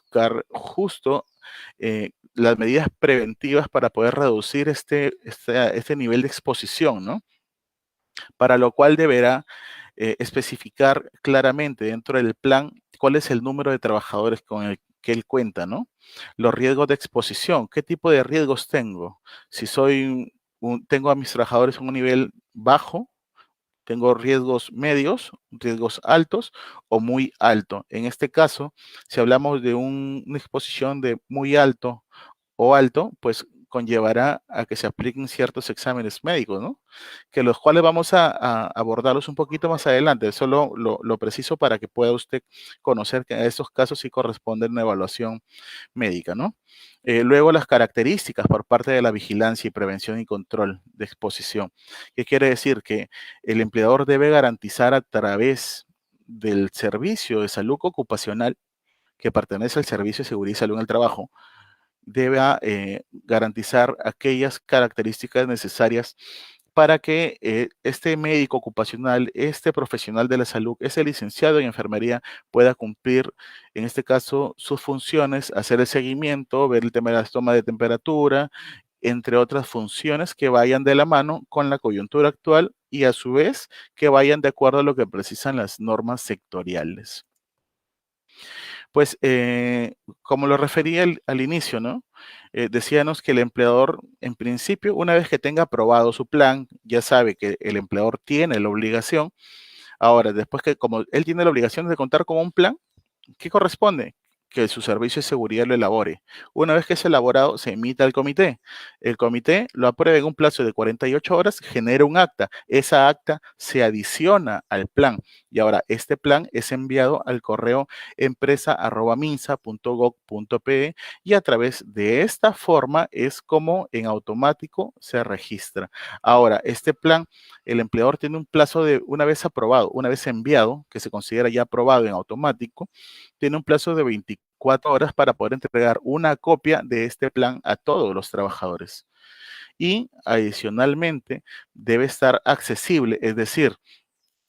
buscar justo las medidas preventivas para poder reducir este nivel de exposición, ¿no? Para lo cual deberá especificar claramente dentro del plan cuál es el número de trabajadores con el que él cuenta, ¿no? Los riesgos de exposición, ¿qué tipo de riesgos tengo? Si tengo a mis trabajadores a un nivel bajo, tengo riesgos medios, riesgos altos o muy alto. En este caso, si hablamos de una exposición de muy alto o alto, pues conllevará a que se apliquen ciertos exámenes médicos, ¿no? Que los cuales vamos a abordarlos un poquito más adelante, solo lo preciso para que pueda usted conocer que a estos casos sí corresponde una evaluación médica, ¿no? Luego las características por parte de la vigilancia y prevención y control de exposición. ¿Qué quiere decir? Que el empleador debe garantizar a través del servicio de salud ocupacional que pertenece al Servicio de Seguridad y Salud en el Trabajo, deba garantizar aquellas características necesarias para que este médico ocupacional, este profesional de la salud, ese licenciado en enfermería pueda cumplir, en este caso, sus funciones, hacer el seguimiento, ver el tema de las tomas de temperatura, entre otras funciones que vayan de la mano con la coyuntura actual y a su vez que vayan de acuerdo a lo que precisan las normas sectoriales. Pues, como lo refería al inicio, ¿no? Decíamos que el empleador, en principio, una vez que tenga aprobado su plan, ya sabe que el empleador tiene la obligación. Ahora, después que como él tiene la obligación de contar con un plan, ¿qué corresponde? Que su servicio de seguridad lo elabore. Una vez que es elaborado, se emite al comité. El comité lo aprueba en un plazo de 48 horas, genera un acta. Esa acta se adiciona al plan. Y ahora, este plan es enviado al correo empresa@minsa.gov.pe y a través de esta forma es como en automático se registra. Ahora, este plan, el empleador tiene un plazo de una vez aprobado, una vez enviado, que se considera ya aprobado en automático, tiene un plazo de 24 horas para poder entregar una copia de este plan a todos los trabajadores. Y adicionalmente debe estar accesible, es decir,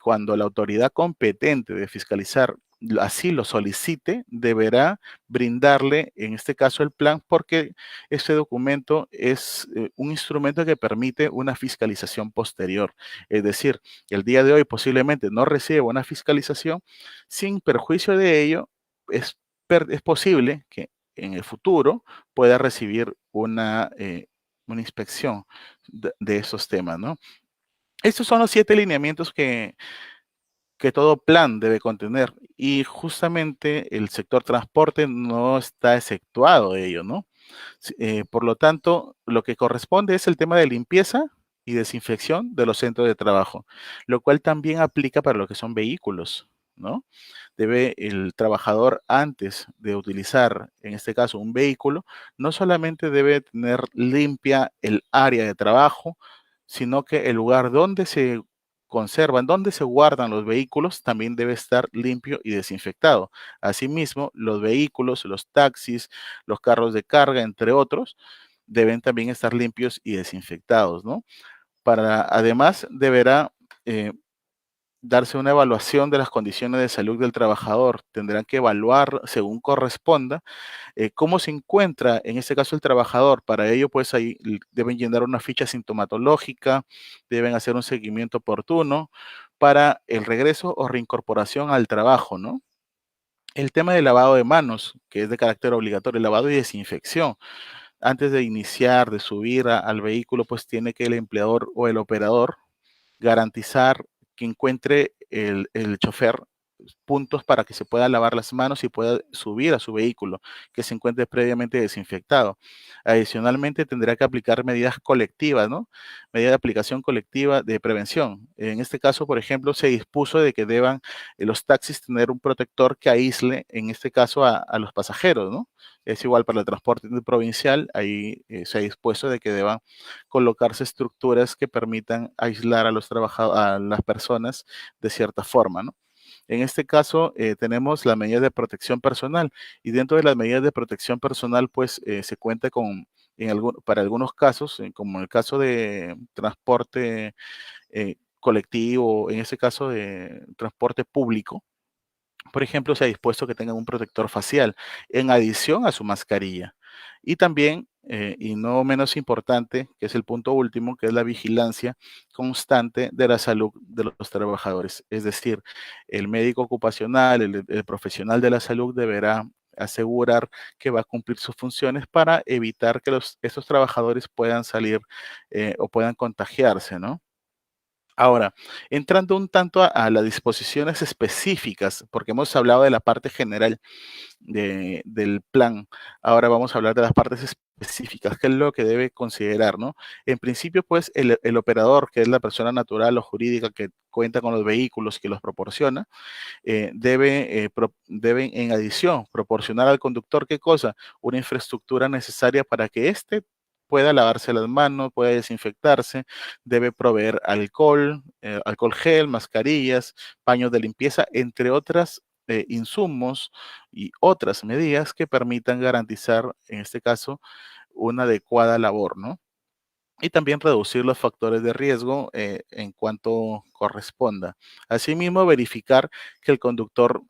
cuando la autoridad competente de fiscalizar así lo solicite, deberá brindarle, en este caso, el plan, porque este documento es un instrumento que permite una fiscalización posterior. Es decir, el día de hoy posiblemente no reciba una fiscalización, sin perjuicio de ello, es, es posible que en el futuro pueda recibir una inspección de esos temas, ¿no? Estos son los 7 lineamientos que todo plan debe contener y justamente el sector transporte no está exceptuado de ello, ¿no? Por lo tanto, lo que corresponde es el tema de limpieza y desinfección de los centros de trabajo, lo cual también aplica para lo que son vehículos, ¿no? Debe el trabajador, antes de utilizar, en este caso, un vehículo, no solamente debe tener limpia el área de trabajo, sino que el lugar donde se conservan, donde se guardan los vehículos, también debe estar limpio y desinfectado. Asimismo, los vehículos, los taxis, los carros de carga, entre otros, deben también estar limpios y desinfectados, ¿no? Además, deberá darse una evaluación de las condiciones de salud del trabajador. Tendrán que evaluar según corresponda cómo se encuentra en este caso el trabajador. Para ello, pues ahí deben llenar una ficha sintomatológica, deben hacer un seguimiento oportuno para el regreso o reincorporación al trabajo, ¿no? El tema del lavado de manos, que es de carácter obligatorio, lavado y desinfección. Antes de iniciar, de subir al vehículo, pues tiene que el empleador o el operador garantizar que encuentre el chofer puntos para que se pueda lavar las manos y pueda subir a su vehículo, que se encuentre previamente desinfectado. Adicionalmente, tendrá que aplicar medidas colectivas, ¿no? Medida de aplicación colectiva de prevención. En este caso, por ejemplo, se dispuso de que deban los taxis tener un protector que aísle, en este caso, a los pasajeros, ¿no? Es igual para el transporte provincial, ahí se ha dispuesto de que deban colocarse estructuras que permitan aislar a los trabajadores, a las personas de cierta forma, ¿no? En este caso, tenemos las medidas de protección personal y dentro de las medidas de protección personal, pues se cuenta con, para algunos casos, como en el caso de transporte colectivo, en este caso de transporte público, Por ejemplo, se ha dispuesto que tengan un protector facial en adición a su mascarilla. Y también, y no menos importante, que es el punto último, que es la vigilancia constante de la salud de los trabajadores. Es decir, el médico ocupacional, el profesional de la salud deberá asegurar que va a cumplir sus funciones para evitar que estos trabajadores puedan salir o puedan contagiarse, ¿no? Ahora, entrando un tanto a las disposiciones específicas, porque hemos hablado de la parte general del plan, ahora vamos a hablar de las partes específicas, qué es lo que debe considerar, ¿no? En principio, pues, el operador, que es la persona natural o jurídica que cuenta con los vehículos que los proporciona, debe en adición proporcionar al conductor, ¿qué cosa? Una infraestructura necesaria para que éste pueda lavarse las manos, pueda desinfectarse, debe proveer alcohol, alcohol gel, mascarillas, paños de limpieza, entre otras insumos y otras medidas que permitan garantizar, en este caso, una adecuada labor, ¿no? Y también reducir los factores de riesgo en cuanto corresponda. Asimismo, debe verificar que el conductor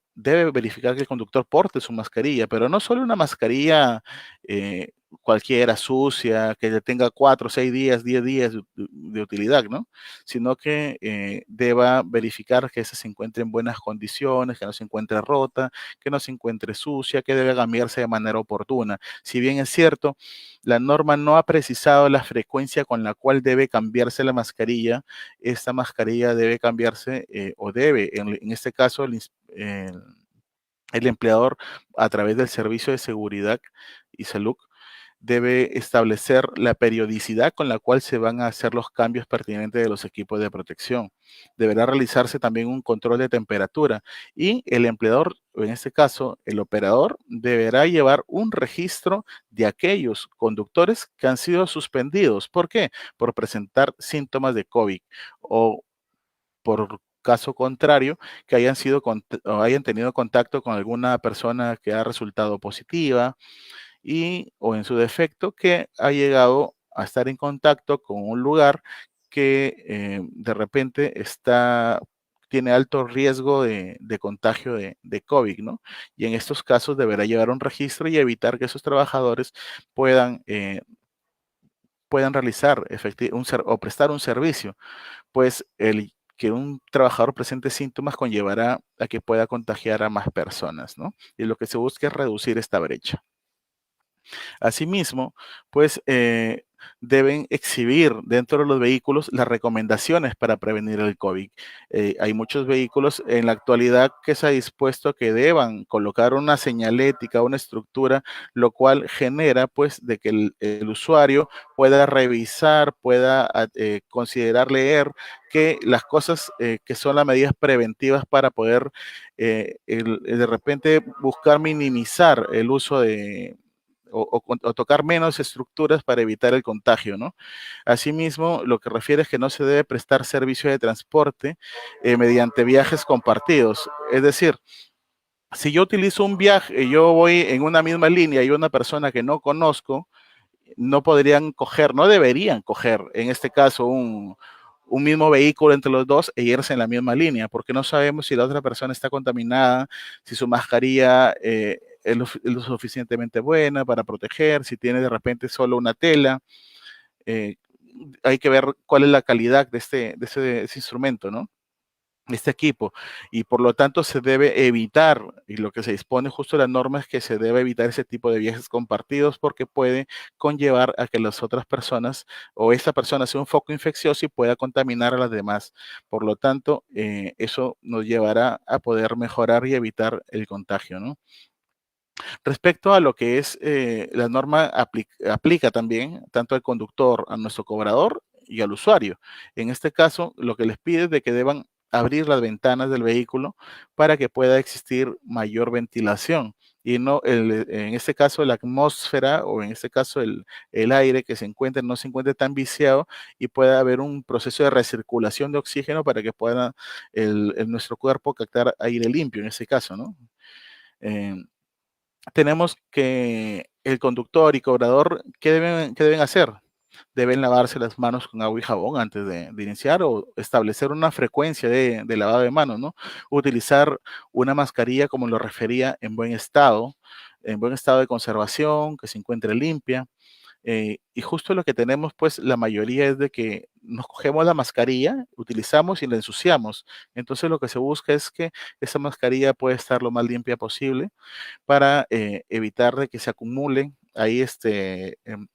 porte su mascarilla, pero no solo una mascarilla eh, cualquiera sucia, que ya tenga 4, 6 días, 10 días de utilidad, ¿no? Sino que deba verificar que esa se encuentre en buenas condiciones, que no se encuentre rota, que no se encuentre sucia, que debe cambiarse de manera oportuna. Si bien es cierto, la norma no ha precisado la frecuencia con la cual debe cambiarse la mascarilla. Esta mascarilla debe cambiarse o debe, en este caso, el empleador a través del Servicio de Seguridad y Salud debe establecer la periodicidad con la cual se van a hacer los cambios pertinentes de los equipos de protección. Deberá realizarse también un control de temperatura y el empleador, en este caso el operador, deberá llevar un registro de aquellos conductores que han sido suspendidos. ¿Por qué? Por presentar síntomas de COVID o por caso contrario, que o hayan tenido contacto con alguna persona que ha resultado positiva o en su defecto que ha llegado a estar en contacto con un lugar que de repente tiene alto riesgo de contagio de COVID, ¿no? Y en estos casos deberá llevar un registro y evitar que esos trabajadores puedan, eh, puedan realizar o prestar un servicio, pues el que un trabajador presente síntomas conllevará a que pueda contagiar a más personas, ¿no? Y lo que se busca es reducir esta brecha. Asimismo, pues deben exhibir dentro de los vehículos las recomendaciones para prevenir el COVID. Hay muchos vehículos en la actualidad que se ha dispuesto que deban colocar una señalética, una estructura, lo cual genera pues de que el usuario pueda revisar, pueda considerar leer que las cosas que son las medidas preventivas para poder de repente buscar minimizar el uso o tocar menos estructuras para evitar el contagio, ¿no? Asimismo, lo que refiere es que no se debe prestar servicio de transporte mediante viajes compartidos. Es decir, si yo utilizo un viaje, yo voy en una misma línea y una persona que no conozco, no podrían coger, no deberían coger, en este caso, un mismo vehículo entre los dos e irse en la misma línea, porque no sabemos si la otra persona está contaminada, si su mascarilla es lo suficientemente buena para proteger, si tiene de repente solo una tela. eh, Hay que ver cuál es la calidad de ese instrumento, ¿no? Este equipo, y por lo tanto se debe evitar, y lo que se dispone justo en la norma es que se debe evitar ese tipo de viajes compartidos porque puede conllevar a que las otras personas o esta persona sea un foco infeccioso y pueda contaminar a las demás. Por lo tanto, eso nos llevará a poder mejorar y evitar el contagio, ¿no? Respecto a lo que es la norma aplica también tanto al conductor, a nuestro cobrador y al usuario. En este caso, lo que les pide es de que deban abrir las ventanas del vehículo para que pueda existir mayor ventilación y no, en este caso, la atmósfera o en este caso el aire que se encuentre no se encuentre tan viciado y pueda haber un proceso de recirculación de oxígeno para que pueda nuestro cuerpo captar aire limpio en ese caso, ¿no? Eh, Tenemos que el conductor y cobrador, qué deben hacer? deben lavarse las manos con agua y jabón antes de iniciar o establecer una frecuencia de lavado de manos, ¿no? Utilizar una mascarilla, como lo refería, en buen estado de conservación, que se encuentre limpia. Y justo lo que tenemos, pues, la mayoría es de que nos cogemos la mascarilla, utilizamos y la ensuciamos. Entonces, lo que se busca es que esa mascarilla pueda estar lo más limpia posible para evitar de que se acumulen ahí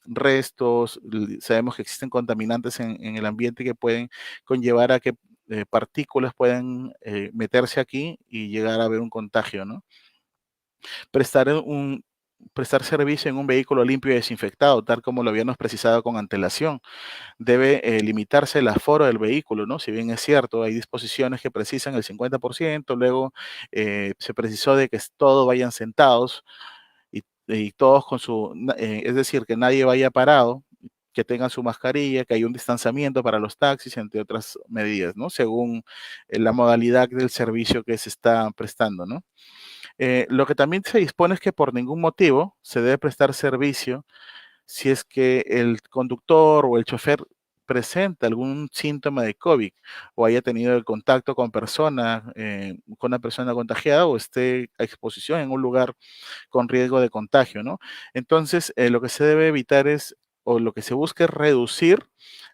restos. Sabemos que existen contaminantes en el ambiente que pueden conllevar a que partículas puedan meterse aquí y llegar a haber un contagio, ¿no? Prestar un, prestar servicio en un vehículo limpio y desinfectado, tal como lo habíamos precisado con antelación. Debe limitarse el aforo del vehículo, ¿no? Si bien es cierto, hay disposiciones que precisan el 50%, luego se precisó de que todos vayan sentados y todos con es decir, que nadie vaya parado, que tengan su mascarilla, que haya un distanciamiento para los taxis, entre otras medidas, ¿no? Según la modalidad del servicio que se está prestando, ¿no? Lo que también se dispone es que por ningún motivo se debe prestar servicio si es que el conductor o el chofer presenta algún síntoma de COVID o haya tenido el contacto con una persona contagiada o esté a exposición en un lugar con riesgo de contagio, ¿no? Entonces, lo que se debe evitar o lo que se busca es reducir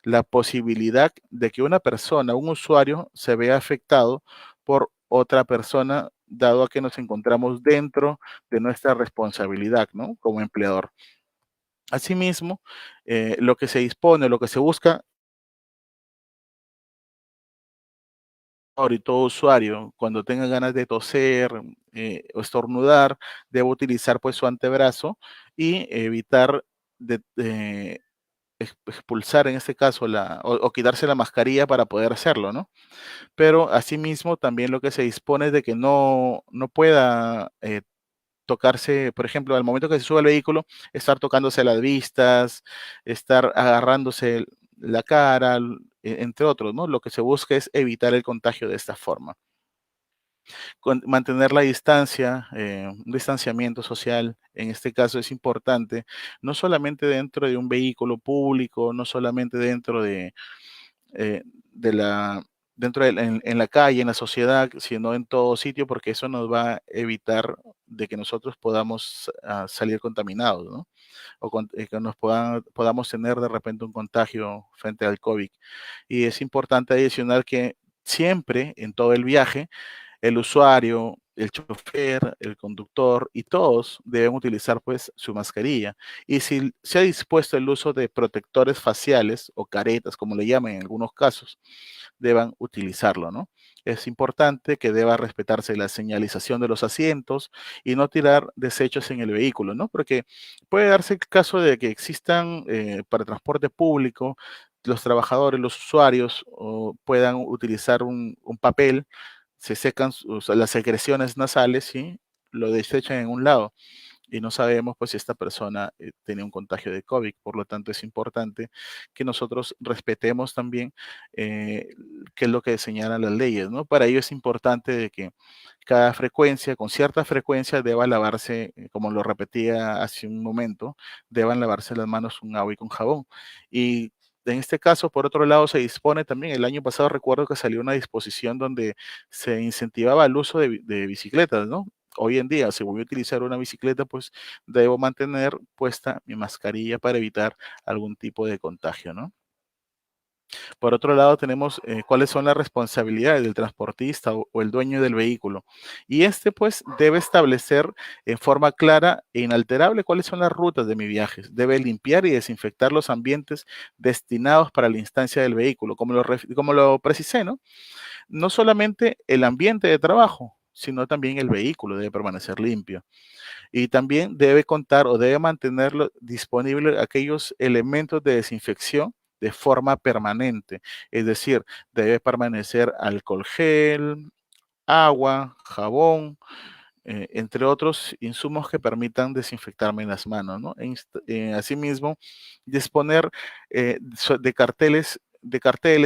la posibilidad de que una persona, un usuario, se vea afectado por otra persona, dado a que nos encontramos dentro de nuestra responsabilidad, ¿no? Como empleador. Asimismo, lo que se dispone, lo que se busca y todo usuario, cuando tenga ganas de toser o estornudar, debe utilizar pues su antebrazo y evitar de expulsar en este caso o quitarse la mascarilla para poder hacerlo, ¿no? Pero asimismo también lo que se dispone es de que no pueda tocarse, por ejemplo, al momento que se sube al vehículo, estar tocándose las vistas, estar agarrándose la cara, entre otros, ¿no? Lo que se busca es evitar el contagio de esta forma. Mantener la distancia, un distanciamiento social, en este caso es importante, no solamente dentro de un vehículo público, no solamente eh, de la, en la calle, en la sociedad, sino en todo sitio, porque eso nos va a evitar de que nosotros podamos salir contaminados, ¿no? Que podamos tener de repente un contagio frente al COVID. Y es importante adicionar que siempre, en todo el viaje, el usuario, el chofer, el conductor y todos deben utilizar pues su mascarilla. Y si se ha dispuesto el uso de protectores faciales o caretas, como le llaman en algunos casos, deban utilizarlo, ¿no? Es importante que deba respetarse la señalización de los asientos y no tirar desechos en el vehículo, ¿no? Porque puede darse el caso de que existan para transporte público, los trabajadores, los usuarios puedan utilizar un papel, se secan las secreciones nasales, ¿sí? Lo desechan en un lado y no sabemos pues si esta persona tiene un contagio de COVID. Por lo tanto, es importante que nosotros respetemos también eh, qué es lo que señalan las leyes, ¿no? Para ello es importante de que cada frecuencia, con cierta frecuencia, deba lavarse, como lo repetía hace un momento, deban lavarse las manos con agua y con jabón. Y en este caso, por otro lado, se dispone también, el año pasado recuerdo que salió una disposición donde se incentivaba el uso de bicicletas, ¿no? Hoy en día, si voy a utilizar una bicicleta, pues debo mantener puesta mi mascarilla para evitar algún tipo de contagio, ¿no? Por otro lado, tenemos cuáles son las responsabilidades del transportista o el dueño del vehículo. Y este, pues, debe establecer en forma clara e inalterable cuáles son las rutas de mi viaje. Debe limpiar y desinfectar los ambientes destinados para la instancia del vehículo, como lo precisé, ¿no? No solamente el ambiente de trabajo, sino también el vehículo debe permanecer limpio. Y también debe contar o debe mantenerlo disponible aquellos elementos de desinfección de forma permanente. Es decir, debe permanecer alcohol gel, agua, jabón, entre otros insumos que permitan desinfectarme las manos, ¿no? Asimismo, disponer de carteles,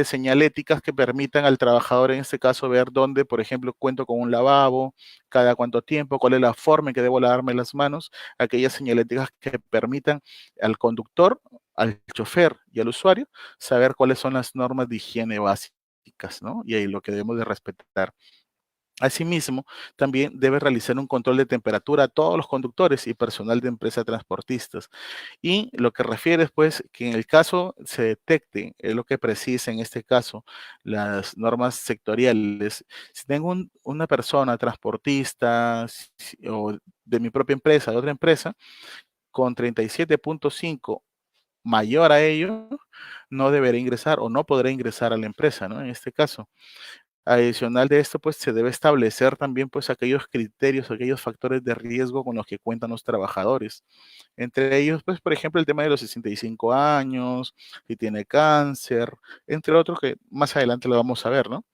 señaléticas que permitan al trabajador, en este caso, ver dónde, por ejemplo, cuento con un lavabo, cada cuánto tiempo, cuál es la forma en que debo lavarme las manos, aquellas señaléticas que permitan al conductor al chofer y al usuario saber cuáles son las normas de higiene básicas, ¿no? Y ahí lo que debemos de respetar. Asimismo, también debe realizar un control de temperatura a todos los conductores y personal de empresa transportistas. Y lo que refiere es pues que en el caso se detecte, es lo que precisa en este caso las normas sectoriales. Si tengo una persona transportista o de mi propia empresa, de otra empresa, con 37.5 mayor a ello, no deberá ingresar o no podrá ingresar a la empresa, ¿no? En este caso. Adicional de esto, pues se debe establecer también pues aquellos criterios, aquellos factores de riesgo con los que cuentan los trabajadores. Entre ellos, pues por ejemplo, el tema de los 65 años, si tiene cáncer, entre otros que más adelante lo vamos a ver, ¿no?